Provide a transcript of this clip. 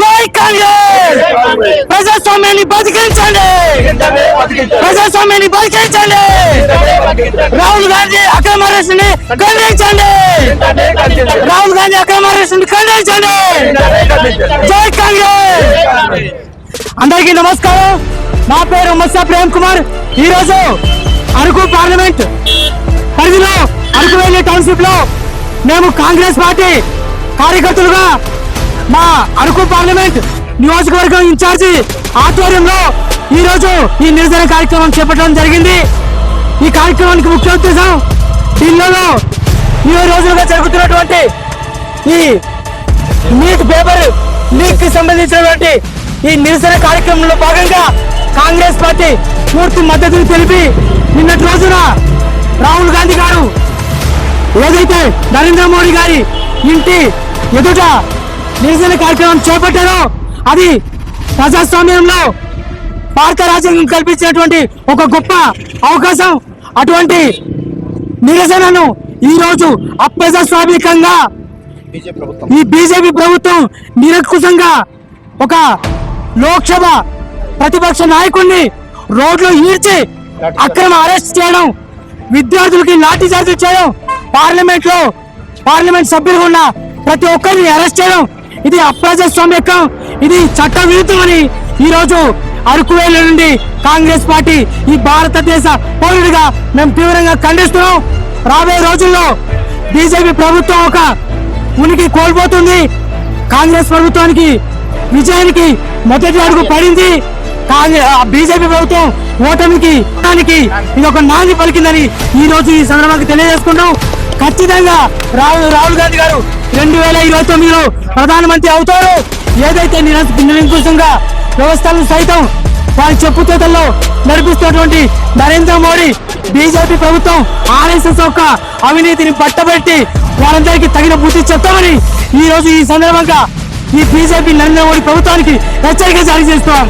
జై కాంగ్రెస్ ప్రజాస్వామ్యాన్ని బతికించండి ప్రజాస్వామ్యాన్ని బతికించండి రాహుల్ గాంధీ అక్రమ అరెస్టుని ఖండించండి రాహుల్ గాంధీ అక్రమ అరెస్టుని ఖండించండి జై కాంగ్రెస్ అందరికీ నమస్కారం నా పేరు మత్స్య ప్రేమ్ కుమార్ ఈ రోజు అరకు పార్లమెంట్ పరిధిలో అరకువేలి టౌన్షిప్ లో మేము కాంగ్రెస్ పార్టీ కార్యకర్తలుగా మా అరకు పార్లమెంట్ నియోజకవర్గం ఇన్ఛార్జి ఆధ్వర్యంలో ఈ రోజు ఈ నిరసన కార్యక్రమం చేపట్టడం జరిగింది। ఈ కార్యక్రమానికి ముఖ్య ఉద్దేశం ఢిల్లీలో 20 రోజులుగా జరుగుతున్నటువంటి ఈ నీట్ పేపర్ లీక్ కి సంబంధించినటువంటి ఈ నిరసన కార్యక్రమంలో భాగంగా కాంగ్రెస్ పార్టీ పూర్తి మద్దతును తెలిపి నిన్నటి రోజున రాహుల్ గాంధీ గారు ఏదైతే నరేంద్ర మోడీ గారి ఇంటి ఎదుట నిరసన కార్యక్రమం చేపట్టారో అది ప్రజాస్వామ్యంలో భారత రాజ్యాంగం కల్పించినటువంటి ఒక గొప్ప అవకాశం। అటువంటి నిరసనను ఈ రోజు అప్రజాస్వామికంగా ఈ బీజేపీ ప్రభుత్వం నిరంకుశంగా ఒక లోక్సభ ప్రతిపక్ష నాయకుడిని రోడ్లో ఈడ్చి అక్రమ అరెస్ట్ చేయడం, విద్యార్థులకి లాఠీ చార్జ్ చేయడం, పార్లమెంట్ సభ్యులు ఉన్న ప్రతి ఒక్కరిని అరెస్ట్ చేయడం ఇది అప్రజాస్వామ్యకం, ఇది చట్ట విరుద్ధమని ఈ రోజు అరకువేలి నుండి కాంగ్రెస్ పార్టీ ఈ భారతదేశ పౌరుడిగా మేము తీవ్రంగా ఖండిస్తున్నాం। రాబోయే రోజుల్లో బీజేపీ ప్రభుత్వం ఒక ఉనికి కోల్పోతుంది। కాంగ్రెస్ ప్రభుత్వానికి విజయానికి మొదటి అడుగు పడింది। బీజేపీ ప్రభుత్వం ఓటమికి ఇది ఒక నాంది పలికిందని ఈ రోజు ఈ సందర్భంగా తెలియజేసుకుంటాం। ఖచ్చితంగా రాహుల్ గాంధీ గారు 2029లో ప్రధానమంత్రి అవుతారు। ఏదైతే నిరంకుశంగా వ్యవస్థలను సైతం వారి చెప్పుచేతల్లో నడిపిస్తున్నటువంటి నరేంద్ర మోడీ బీజేపీ ప్రభుత్వం ఆర్ఎస్ఎస్ యొక్క అవినీతిని పట్టబెట్టి వారందరికీ తగిన బుద్ధి చెప్తామని ఈ రోజు ఈ సందర్భంగా ఈ బీజేపీ నరేంద్ర మోడీ ప్రభుత్వానికి హెచ్చరిక జారీ చేస్తున్నాం।